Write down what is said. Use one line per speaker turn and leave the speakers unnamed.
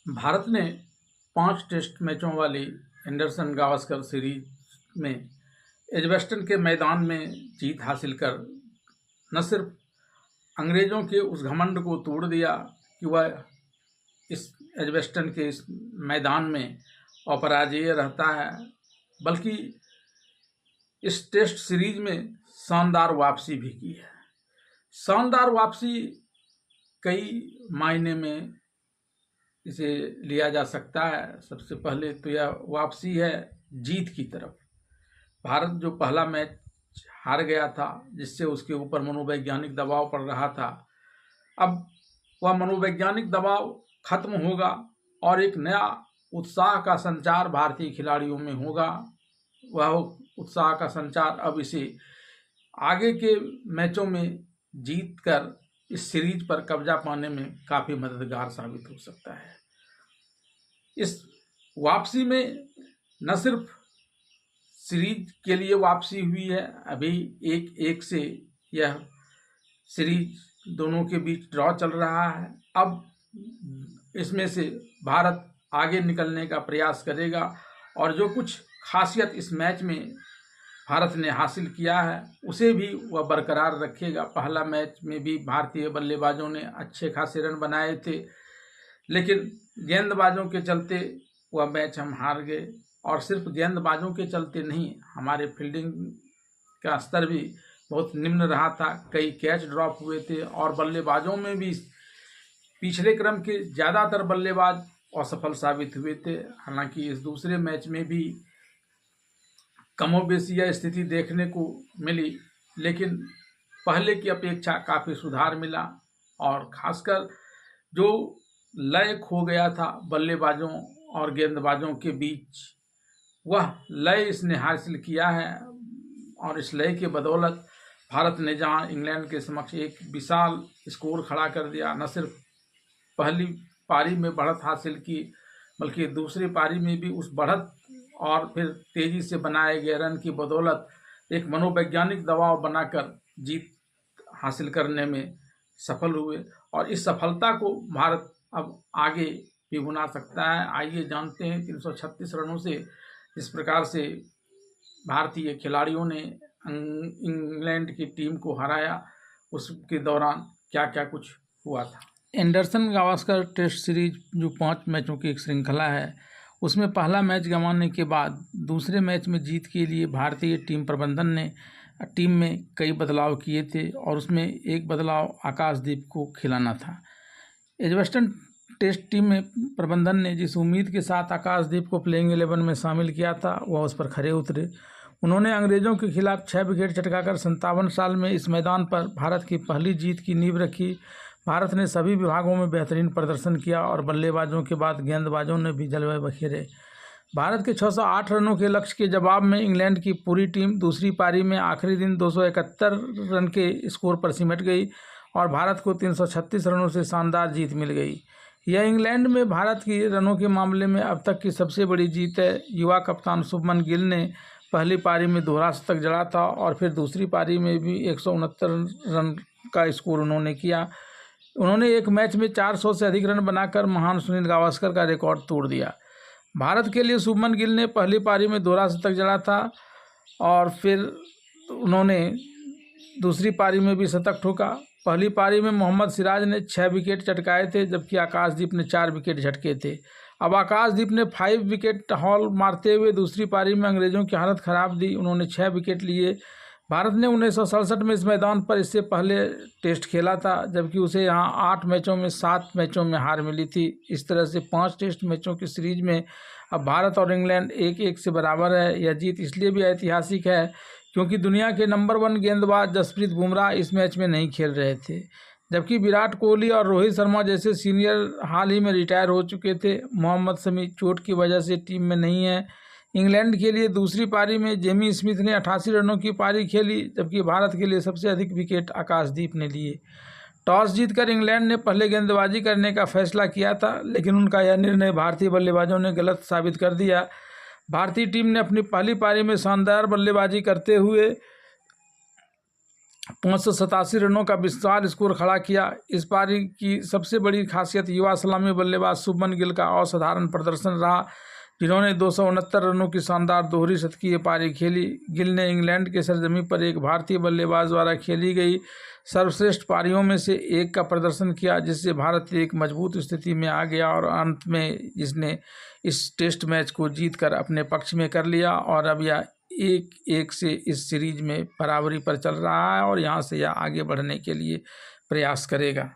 भारत ने 5 टेस्ट मैचों वाली एंडरसन गावस्कर सीरीज में एजबेस्टन के मैदान में जीत हासिल कर न सिर्फ अंग्रेज़ों के उस घमंड को तोड़ दिया कि वह इस एजबेस्टन के इस मैदान में अपराजेय रहता है, बल्कि इस टेस्ट सीरीज में शानदार वापसी भी की है। शानदार वापसी कई मायने में इसे लिया जा सकता है। सबसे पहले तो यह वापसी है जीत की तरफ। भारत जो पहला मैच हार गया था, जिससे उसके ऊपर मनोवैज्ञानिक दबाव पड़ रहा था, अब वह मनोवैज्ञानिक दबाव खत्म होगा और एक नया उत्साह का संचार भारतीय खिलाड़ियों में होगा। वह उत्साह का संचार अब इसे आगे के मैचों में जीत कर इस सीरीज पर कब्जा पाने में काफ़ी मददगार साबित हो सकता है। इस वापसी में न सिर्फ सीरीज के लिए वापसी हुई है, अभी 1-1 से यह सीरीज दोनों के बीच ड्रॉ चल रहा है। अब इसमें से भारत आगे निकलने का प्रयास करेगा और जो कुछ खासियत इस मैच में भारत ने हासिल किया है उसे भी वह बरकरार रखेगा। पहला मैच में भी भारतीय बल्लेबाजों ने अच्छे खासे रन बनाए थे, लेकिन गेंदबाजों के चलते वह मैच हम हार गए। और सिर्फ गेंदबाजों के चलते नहीं, हमारे फील्डिंग का स्तर भी बहुत निम्न रहा था। कई कैच ड्रॉप हुए थे और बल्लेबाजों में भी पिछले क्रम के ज़्यादातर बल्लेबाज असफल साबित हुए थे। हालांकि इस दूसरे मैच में भी कमोबेशी यह स्थिति देखने को मिली, लेकिन पहले की अपेक्षा काफ़ी सुधार मिला और खासकर जो लय खो गया था बल्लेबाजों और गेंदबाजों के बीच, वह लय इसने हासिल किया है। और इस लय के बदौलत भारत ने जहां इंग्लैंड के समक्ष एक विशाल स्कोर खड़ा कर दिया, न सिर्फ पहली पारी में बढ़त हासिल की, बल्कि दूसरी पारी में भी उस बढ़त और फिर तेज़ी से बनाए गए रन की बदौलत एक मनोवैज्ञानिक दबाव बनाकर जीत हासिल करने में सफल हुए। और इस सफलता को भारत अब आगे भी बना सकता है। आइए जानते हैं 336 रनों से इस प्रकार से भारतीय खिलाड़ियों ने इंग्लैंड की टीम को हराया, उसके दौरान क्या क्या कुछ हुआ था। एंडरसन गावस्कर टेस्ट सीरीज जो 5 मैचों की एक श्रृंखला है, उसमें पहला मैच गंवाने के बाद दूसरे मैच में जीत के लिए भारतीय टीम प्रबंधन ने टीम में कई बदलाव किए थे और उसमें एक बदलाव आकाशदीप को खिलाना था। एजबेस्टन टेस्ट टीम में प्रबंधन ने जिस उम्मीद के साथ आकाशदीप को प्लेइंग 11 में शामिल किया था, वह उस पर खरे उतरे। उन्होंने अंग्रेज़ों के खिलाफ 6 विकेट चटकाकर 57 साल में इस मैदान पर भारत की पहली जीत की नींव रखी। भारत ने सभी विभागों में बेहतरीन प्रदर्शन किया और बल्लेबाजों के बाद गेंदबाजों ने भी जलवे बखेरे। भारत के 608 रनों के लक्ष्य के जवाब में इंग्लैंड की पूरी टीम दूसरी पारी में आखिरी दिन 271 रन के स्कोर पर सिमट गई और भारत को 336 रनों से शानदार जीत मिल गई। यह इंग्लैंड में भारत की रनों के मामले में अब तक की सबसे बड़ी जीत है। युवा कप्तान शुभमन गिल ने पहली पारी में दोहरा शतक जड़ा था और फिर दूसरी पारी में भी 169 रन का स्कोर उन्होंने किया। उन्होंने एक मैच में 400 से अधिक रन बनाकर महान सुनील गावस्कर का रिकॉर्ड तोड़ दिया। भारत के लिए शुभमन गिल ने पहली पारी में दोहरा शतक जड़ा था और फिर उन्होंने दूसरी पारी में भी शतक ठोका। पहली पारी में मोहम्मद सिराज ने 6 विकेट चटकाए थे, जबकि आकाशदीप ने 4 विकेट झटके थे। अब आकाशदीप ने 5 विकेट हॉल मारते हुए दूसरी पारी में अंग्रेज़ों की हालत ख़राब दी। उन्होंने 6 विकेट लिए। भारत ने 1967 में इस मैदान पर इससे पहले टेस्ट खेला था, जबकि उसे यहाँ 8 मैचों में 7 मैचों में हार मिली थी। इस तरह से 5 टेस्ट मैचों की सीरीज में अब भारत और इंग्लैंड 1-1 से बराबर है। यह जीत इसलिए भी ऐतिहासिक है क्योंकि दुनिया के नंबर 1 गेंदबाज जसप्रीत बुमराह इस मैच में नहीं खेल रहे थे, जबकि विराट कोहली और रोहित शर्मा जैसे सीनियर हाल ही में रिटायर हो चुके थे। मोहम्मद शमी चोट की वजह से टीम में नहीं है। इंग्लैंड के लिए दूसरी पारी में जेमी स्मिथ ने 88 रनों की पारी खेली, जबकि भारत के लिए सबसे अधिक विकेट आकाशदीप ने लिए। टॉस जीतकर इंग्लैंड ने पहले गेंदबाजी करने का फैसला किया था, लेकिन उनका यह निर्णय भारतीय बल्लेबाजों ने गलत साबित कर दिया। भारतीय टीम ने अपनी पहली पारी में शानदार बल्लेबाजी करते हुए 587 रनों का विशाल स्कोर खड़ा किया। इस पारी की सबसे बड़ी खासियत युवा सलामी बल्लेबाज शुभमन गिल का असाधारण प्रदर्शन रहा, जिन्होंने 269 रनों की शानदार दोहरी शतकीय पारी खेली। गिल ने इंग्लैंड के सरजमी पर एक भारतीय बल्लेबाज द्वारा खेली गई सर्वश्रेष्ठ पारियों में से एक का प्रदर्शन किया, जिससे भारत एक मजबूत स्थिति में आ गया और अंत में जिसने इस टेस्ट मैच को जीतकर अपने पक्ष में कर लिया और अब यह 1-1 से इस सीरीज में बराबरी पर चल रहा है और यहाँ से यह आगे बढ़ने के लिए प्रयास करेगा।